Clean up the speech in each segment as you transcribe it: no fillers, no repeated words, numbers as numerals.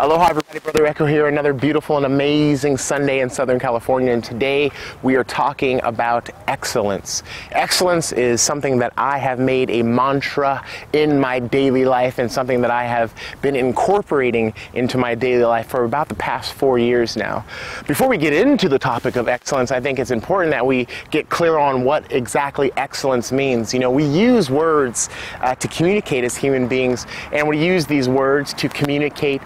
Aloha everybody, Brother Echo here, another beautiful and amazing Sunday in Southern California, and today we are talking about excellence. Excellence is something that I have made a mantra in my daily life and something that I have been incorporating into my daily life for about the past 4 years now. Before we get into the topic of excellence, I think it's important that we get clear on what exactly excellence means. You know, we use words to communicate as human beings, and we use these words to communicate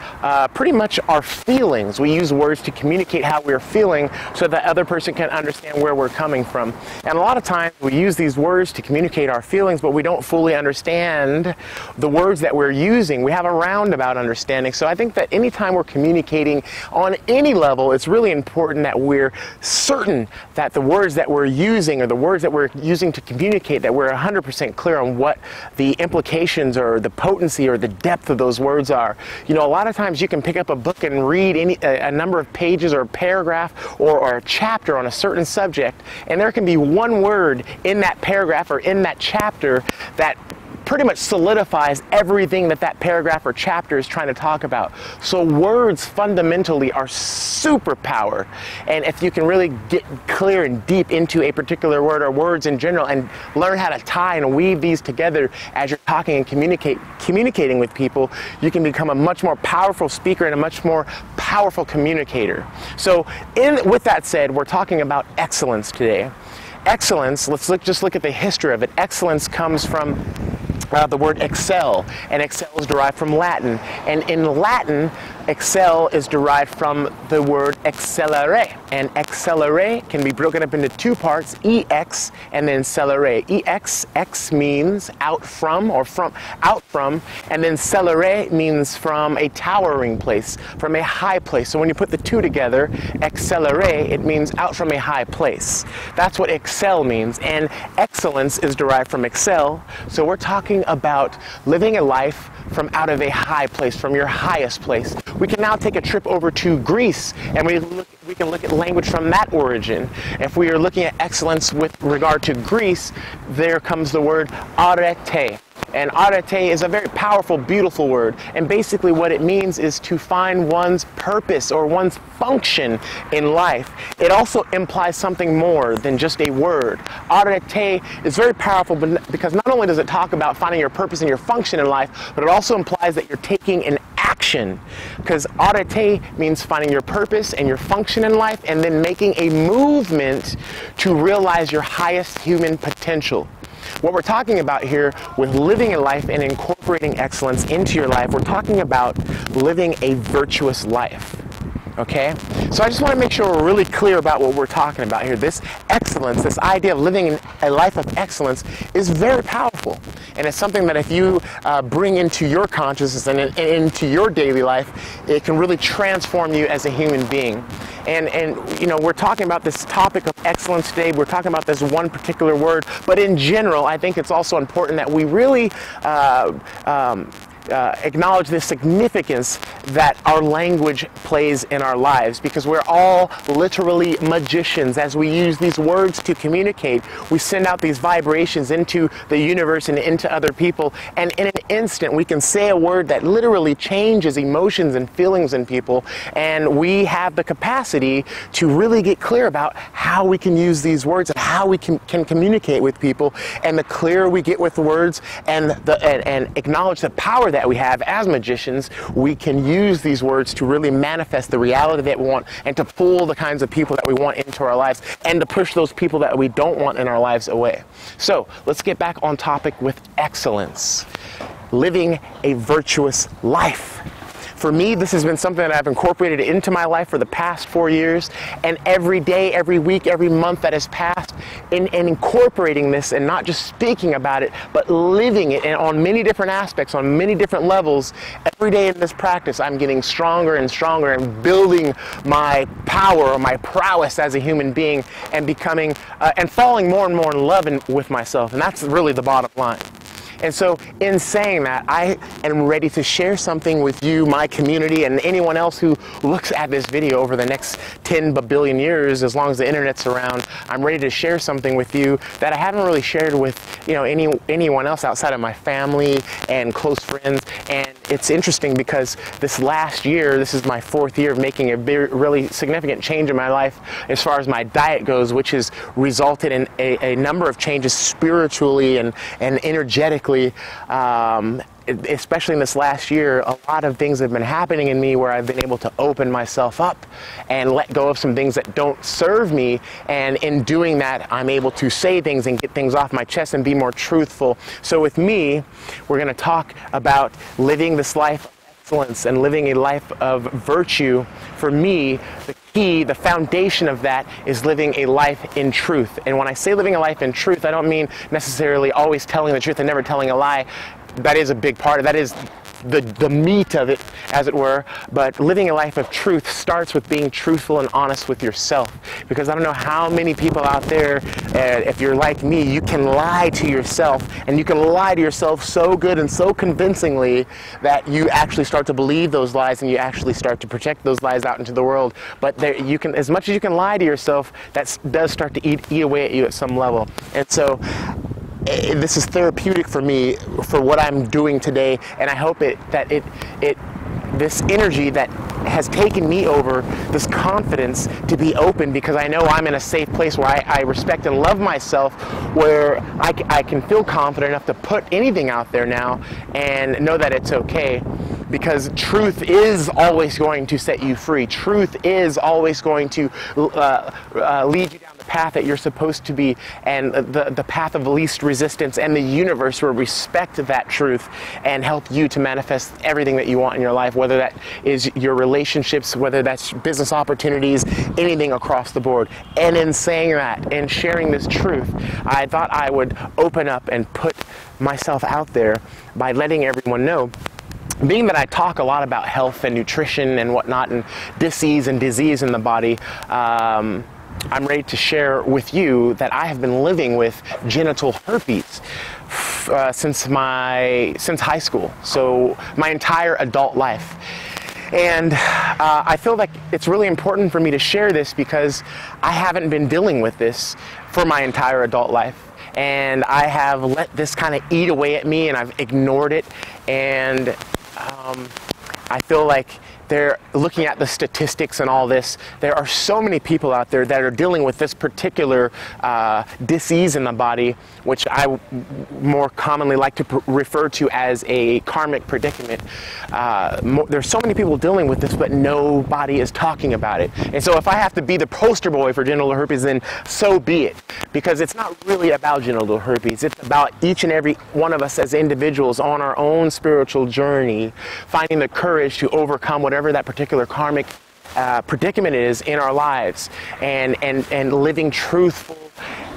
pretty much our feelings. We use words to communicate how we're feeling so that the other person can understand where we're coming from. And a lot of times we use these words to communicate our feelings, but we don't fully understand the words that we're using. We have a roundabout understanding. So I think that anytime we're communicating on any level, it's really important that we're certain that the words that we're using or the words that we're using to communicate, that we're 100% clear on what the implications or the potency or the depth of those words are. You know, a lot of times you can pick up a book and read a number of pages or a paragraph or a chapter on a certain subject, and there can be one word in that paragraph or in that chapter that pretty much solidifies everything that that paragraph or chapter is trying to talk about. So words fundamentally are superpower, and if you can really get clear and deep into a particular word or words in general and learn how to tie and weave these together as you're talking and communicating with people, you can become a much more powerful speaker and a much more powerful communicator. So with that said, we're talking about excellence today. Excellence, just look at the history of it. Excellence comes from the word excel, and excel is derived from Latin, and in Latin excel is derived from the word accelerare, and accelerare can be broken up into two parts, ex and then celere. Ex means out from, or out from, and then celere means from a towering place, from a high place. So when you put the two together, accelerare, it means out from a high place. That's what excel means, and excellence is derived from excel. So we're talking about living a life from out of a high place, from your highest place. We can now take a trip over to Greece, and we can look at language from that origin. If we are looking at excellence with regard to Greece, there comes the word arete. And arete is a very powerful, beautiful word. And basically what it means is to find one's purpose or one's function in life. It also implies something more than just a word. Arete is very powerful because not only does it talk about finding your purpose and your function in life, but it also implies that you're taking an action. Because arete means finding your purpose and your function in life and then making a movement to realize your highest human potential. What we're talking about here with living a life and incorporating excellence into your life, we're talking about living a virtuous life. Okay? So I just want to make sure we're really clear about what we're talking about here. This excellence, this idea of living a life of excellence is very powerful. And it's something that if you bring into your consciousness and into your daily life, it can really transform you as a human being. And you know, we're talking about this topic of excellence today. We're talking about this one particular word, but in general, I think it's also important that we really acknowledge the significance that our language plays in our lives, because we're all literally magicians. As we use these words to communicate, we send out these vibrations into the universe and into other people, and in an instant we can say a word that literally changes emotions and feelings in people, and we have the capacity to really get clear about how we can use these words and how we can communicate with people. And the clearer we get with the words and acknowledge the power that we have as magicians, we can use these words to really manifest the reality that we want and to pull the kinds of people that we want into our lives and to push those people that we don't want in our lives away. So let's get back on topic with excellence. Living a virtuous life. For me, this has been something that I've incorporated into my life for the past 4 years, and every day, every week, every month that has passed in incorporating this and not just speaking about it, but living it, and on many different aspects, on many different levels. Every day in this practice, I'm getting stronger and stronger and building my power or my prowess as a human being and becoming and falling more and more in love with myself, and that's really the bottom line. And so in saying that, I am ready to share something with you, my community, and anyone else who looks at this video over the next 10 billion years, as long as the internet's around. I'm ready to share something with you that I haven't really shared with, you know, anyone else outside of my family and close friends. And it's interesting because this last year, this is my 4th year of making a really significant change in my life as far as my diet goes, which has resulted in a number of changes spiritually and energetically. Especially in this last year, a lot of things have been happening in me where I've been able to open myself up and let go of some things that don't serve me. And in doing that, I'm able to say things and get things off my chest and be more truthful. So with me, we're going to talk about living this life of excellence and living a life of virtue. For me, the key, the foundation of that is living a life in truth. And when I say living a life in truth, I don't mean necessarily always telling the truth and never telling a lie. That is a big part of that, is the meat of it, as it were. But living a life of truth starts with being truthful and honest with yourself. Because I don't know how many people out there, if you're like me, you can lie to yourself, and you can lie to yourself so good and so convincingly that you actually start to believe those lies, and you actually start to project those lies out into the world. But you can, as much as you can lie to yourself, that does start to eat away at you at some level. And so this is therapeutic for me, for what I'm doing today, and I hope this energy that has taken me over, this confidence to be open, because I know I'm in a safe place where I respect and love myself, where I can feel confident enough to put anything out there now and know that it's okay. Because truth is always going to set you free. Truth is always going to lead you down the path that you're supposed to be, and the path of least resistance, and the universe will respect that truth and help you to manifest everything that you want in your life, whether that is your relationships, whether that's business opportunities, anything across the board. And in saying that and sharing this truth, I thought I would open up and put myself out there by letting everyone know. Being that I talk a lot about health and nutrition and whatnot, and disease in the body, I'm ready to share with you that I have been living with genital herpes since high school, so my entire adult life. And I feel like it's really important for me to share this because I haven't been dealing with this for my entire adult life. And I have let this kind of eat away at me, and I've ignored it. And I feel like they're looking at the statistics and all this. There are so many people out there that are dealing with this particular disease in the body, which I more commonly like to refer to as a karmic predicament. There's so many people dealing with this, but nobody is talking about it. And so if I have to be the poster boy for genital herpes, then so be it. Because it's not really about genital herpes. It's about each and every one of us as individuals on our own spiritual journey, finding the courage to overcome whatever that particular karmic predicament is in our lives, and living truthful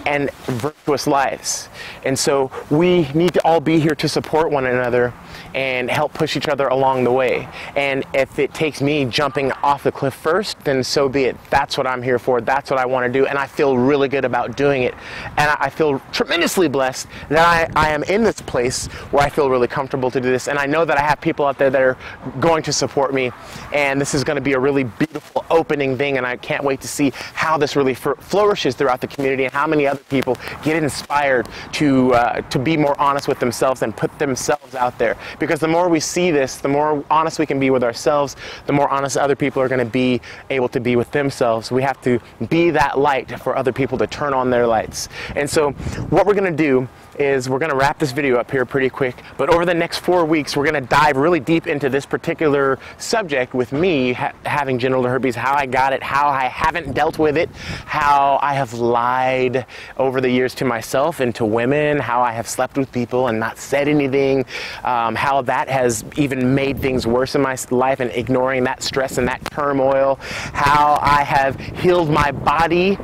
and virtuous lives. And so we need to all be here to support one another and help push each other along the way. And if it takes me jumping off the cliff first, then so be it. That's what I'm here for. That's what I want to do. And I feel really good about doing it. And I feel tremendously blessed that I am in this place where I feel really comfortable to do this. And I know that I have people out there that are going to support me. And this is going to be a really beautiful opening thing. And I can't wait to see how this really flourishes throughout the community, and how many other people get inspired to be more honest with themselves and put themselves out there. Because the more we see this, the more honest we can be with ourselves, the more honest other people are going to be able to be with themselves. We have to be that light for other people to turn on their lights. And so what we're going to do is we're going to wrap this video up here pretty quick, but over the next 4 weeks we're going to dive really deep into this particular subject with me having genital herpes, how I got it, how I haven't dealt with it, how I have lied over the years to myself and to women, how I have slept with people and not said anything, how that has even made things worse in my life, and ignoring that stress and that turmoil, how I have healed my body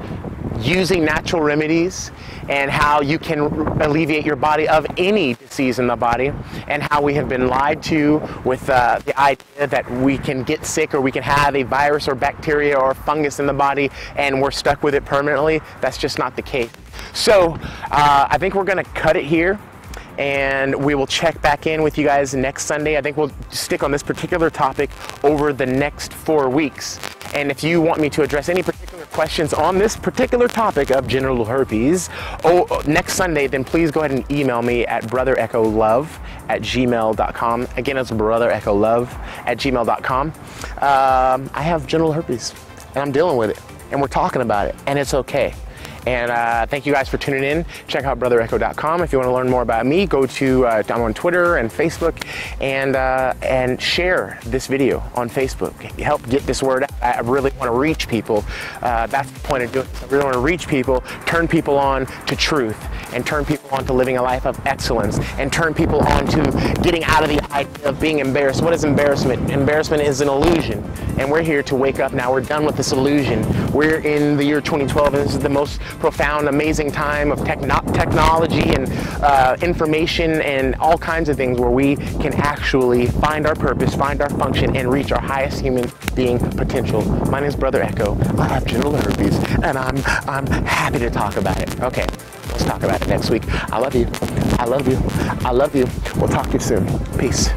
using natural remedies, and how you can alleviate your body of any disease in the body, and how we have been lied to with the idea that we can get sick, or we can have a virus or bacteria or fungus in the body and we're stuck with it permanently. That's just not the case. So I think we're going to cut it here, and we will check back in with you guys next Sunday. I think we'll stick on this particular topic over the next 4 weeks. And if you want me to address any particular other questions on this particular topic of genital herpes next Sunday, then please go ahead and email me at brotherecholove@gmail.com. Again, it's brotherecholove@gmail.com. I have genital herpes and I'm dealing with it and we're talking about it and it's okay. And thank you guys for tuning in. Check out brotherecho.com. If you want to learn more about me, go to, I'm on Twitter and Facebook, and share this video on Facebook. Help get this word out. I really want to reach people. That's the point of doing this. I really want to reach people, turn people on to truth, and turn people on to living a life of excellence, and turn people on to getting out of the idea of being embarrassed. What is embarrassment? Embarrassment is an illusion, and we're here to wake up now. We're done with this illusion. We're in the year 2012, and this is the most profound, amazing time of technology and information and all kinds of things where we can actually find our purpose, find our function, and reach our highest human being potential. My name is Brother Echo. I have genital herpes, and I'm happy to talk about it. Okay, let's talk about it next week. I love you. I love you. I love you. We'll talk to you soon. Peace.